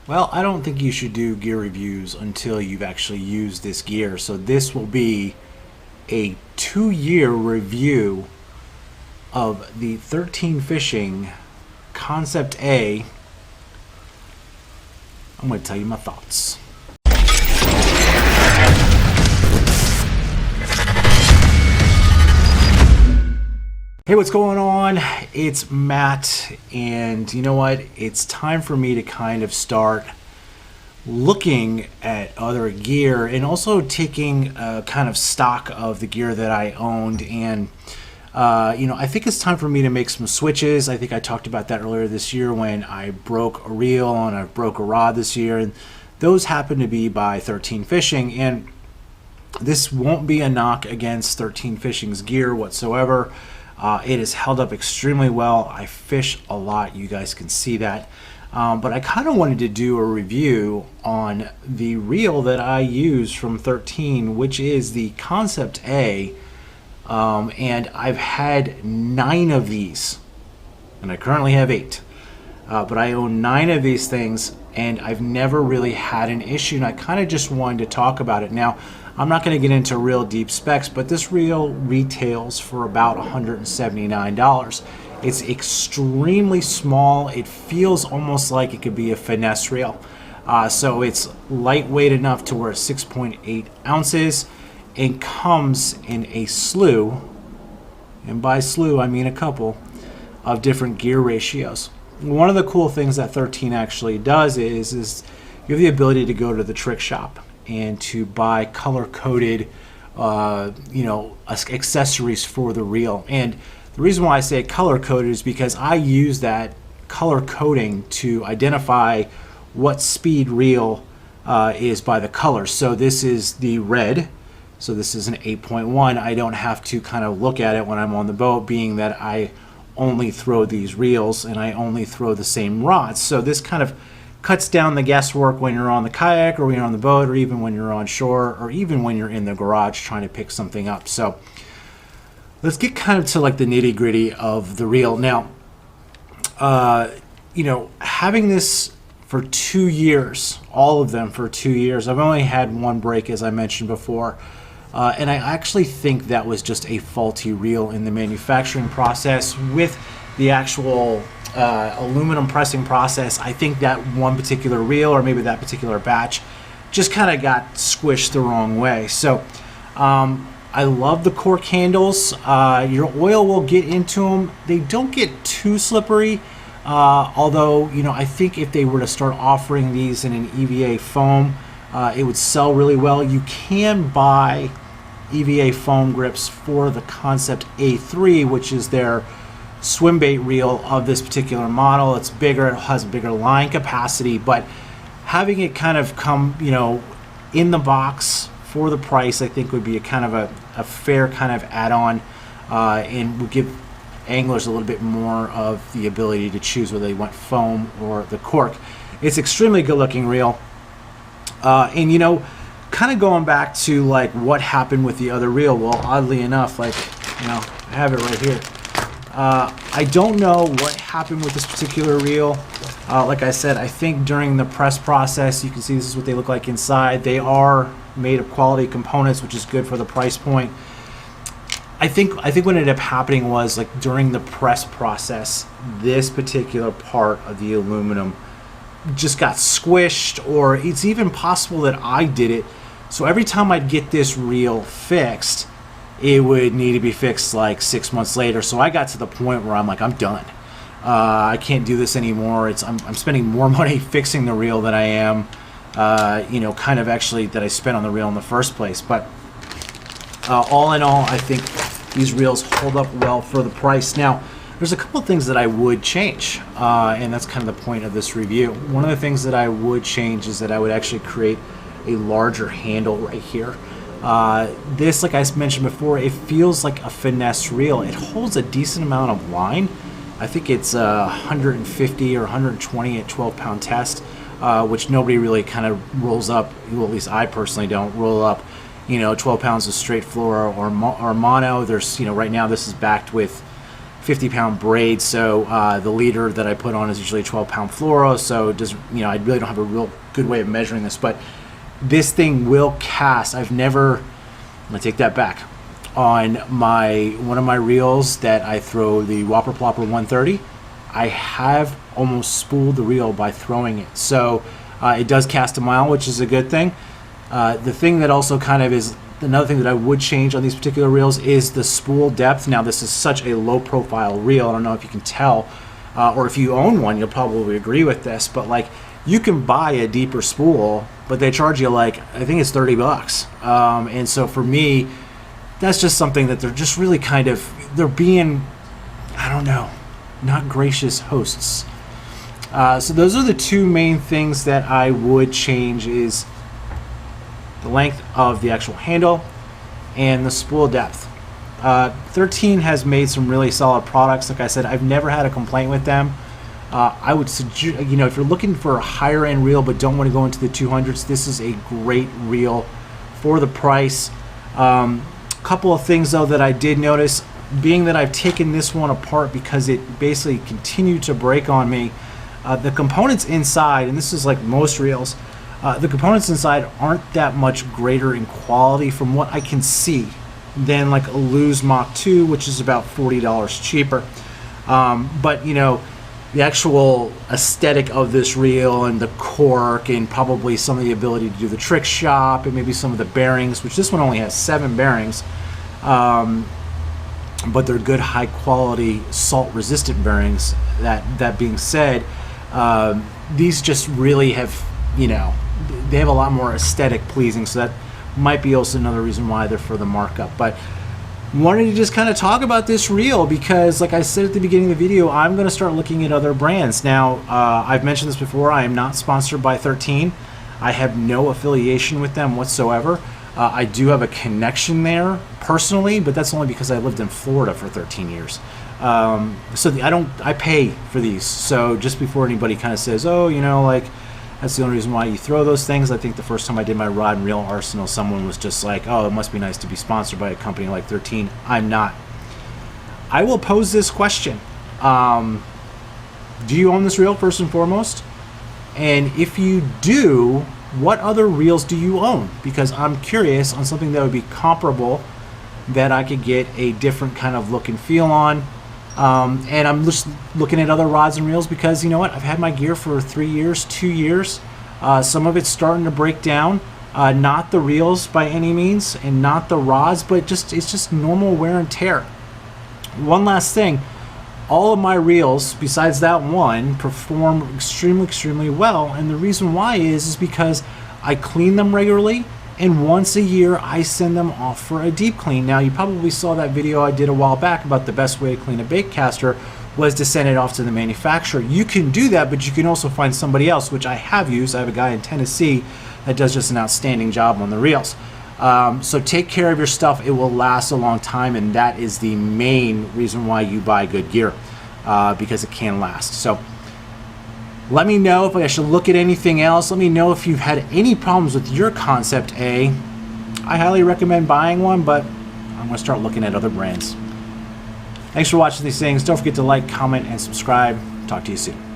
Well, I don't think you should do gear reviews until you've actually used this gear. So this will be a 2-year review of the 13 Fishing Concept A. I'm going to tell you my thoughts. Hey, what's going on? It's Matt, and you know what? It's time for me to kind of start looking at other gear and also taking a kind of stock of the gear that I owned. And I think it's time for me to make some switches. I think I talked about that earlier this year when I broke a reel and I broke a rod this year, and those happen to be by 13 Fishing. And this won't be a knock against 13 Fishing's gear whatsoever. It has held up extremely well. I fish a lot, you guys can see that. But I kind of wanted to do a review on the reel that I use from 13, which is the Concept A. And I've had 9 of these, and I currently have 8. But I own 9 of these things, and I've never really had an issue, and I kind of just wanted to talk about it. Now, I'm not going to get into real deep specs, but this reel retails for about $179. It's extremely small. It feels almost like it could be a finesse reel. So it's lightweight enough to where it's 6.8 ounces and comes in a slew, and by slew I mean a couple, of different gear ratios. One of the cool things that 13 actually does is you have the ability to go to the trick shop and to buy color-coded accessories for the reel. And the reason why I say color-coded is because I use that color coding to identify what speed reel is by the color. So this is the red, so this is an 8.1. I don't have to kind of look at it when I'm on the boat, being that I only throw these reels and I only throw the same rods. So this kind of cuts down the guesswork when you're on the kayak or when you're on the boat, or even when you're on shore, or even when you're in the garage trying to pick something up. So let's get kind of to like the nitty gritty of the reel. Now, having this for 2 years, all of them for 2 years, I've only had one break, as I mentioned before. And I actually think that was just a faulty reel in the manufacturing process with the actual aluminum pressing process. I think that one particular reel, or maybe that particular batch, just kind of got squished the wrong way. So I love the cork handles. Your oil will get into them. They don't get too slippery, although I think if they were to start offering these in an EVA foam, it would sell really well. You can buy EVA foam grips for the Concept A3, which is their swim bait reel of this particular model. It's bigger, it has a bigger line capacity, but having it kind of come in the box for the price, I think would be a kind of a fair kind of add-on, and would give anglers a little bit more of the ability to choose whether they want foam or the cork. It's extremely good looking reel, and kind of going back to like what happened with the other reel. Well, oddly enough, I have it right here. I don't know what happened with this particular reel. Like I said, I think during the press process, you can see this is what they look like inside. They are made of quality components, which is good for the price point. I think what ended up happening was, like, during the press process, this particular part of the aluminum just got squished, or it's even possible that I did it. So every time I'd get this reel fixed, it would need to be fixed like 6 months later. So I got to the point where I'm like, I'm done. I can't do this anymore. I'm spending more money fixing the reel than I am, kind of actually that I spent on the reel in the first place. But all in all, I think these reels hold up well for the price. Now, there's a couple of things that I would change, and that's kind of the point of this review. One of the things that I would change is that I would actually create a larger handle right here. This, like I mentioned before, it feels like a finesse reel. It holds a decent amount of line. I think it's 150 or 120 at 12-pound test, which nobody really kind of rolls up. Well, at least I personally don't roll up 12 pounds of straight fluoro or mono. There's, right now this is backed with 50-pound braid, so the leader that I put on is usually 12-pound fluoro, so it does, you know, I really don't have a real good way of measuring this, but this thing will cast. I'm gonna take that back. On one of my reels that I throw, the Whopper Plopper 130, I have almost spooled the reel by throwing it, so it does cast a mile, which is a good thing. The thing that also kind of is another thing that I would change on these particular reels is the spool depth. Now, this is such a low profile reel. I don't know if you can tell, or if you own one, you'll probably agree with this, but like, you can buy a deeper spool, but they charge you like, I think it's $30. And so for me, that's just something that they're just really kind of, they're being, I don't know, not gracious hosts. So those are the two main things that I would change, is the length of the actual handle and the spool depth. 13 has made some really solid products. Like I said, I've never had a complaint with them. I would suggest, you know, if you're looking for a higher end reel but don't want to go into the 200s, this is a great reel for the price. Couple of things though that I did notice, being that I've taken this one apart because it basically continued to break on me. The components inside, and this is like most reels, the components inside aren't that much greater in quality from what I can see than like a Lose Mach 2, which is about $40 cheaper. But you know, the actual aesthetic of this reel and the cork and probably some of the ability to do the trick shop and maybe some of the bearings, which this one only has 7 bearings, but they're good high quality salt resistant bearings. That being said, these just really have, you know, they have a lot more aesthetic pleasing, so that might be also another reason why they're for the markup. But wanted to just kind of talk about this reel because, like I said at the beginning of the video, I'm going to start looking at other brands. Now, I've mentioned this before, I am not sponsored by 13. I have no affiliation with them whatsoever. I do have a connection there personally, but that's only because I lived in Florida for 13 years. So I pay for these. So just before anybody kind of says, oh, you know, like, that's the only reason why you throw those things. I think the first time I did my rod and reel arsenal, someone was just like, oh, it must be nice to be sponsored by a company like 13. I'm not. I will pose this question. Do you own this reel first and foremost? And if you do, what other reels do you own? Because I'm curious on something that would be comparable that I could get a different kind of look and feel on. And I'm just looking at other rods and reels because, you know what, I've had my gear for 3 years, 2 years. Some of it's starting to break down. Not the reels by any means and not the rods, but it's just normal wear and tear. One last thing, all of my reels, besides that one, perform extremely well. And the reason why is because I clean them regularly. And once a year, I send them off for a deep clean. Now, you probably saw that video I did a while back about the best way to clean a bait caster was to send it off to the manufacturer. You can do that, but you can also find somebody else, which I have used. I have a guy in Tennessee that does just an outstanding job on the reels. So take care of your stuff. It will last a long time, and that is the main reason why you buy good gear, because it can last. So let me know if I should look at anything else. Let me know if you've had any problems with your Concept A. I highly recommend buying one, but I'm going to start looking at other brands. Thanks for watching these things. Don't forget to like, comment, and subscribe. Talk to you soon.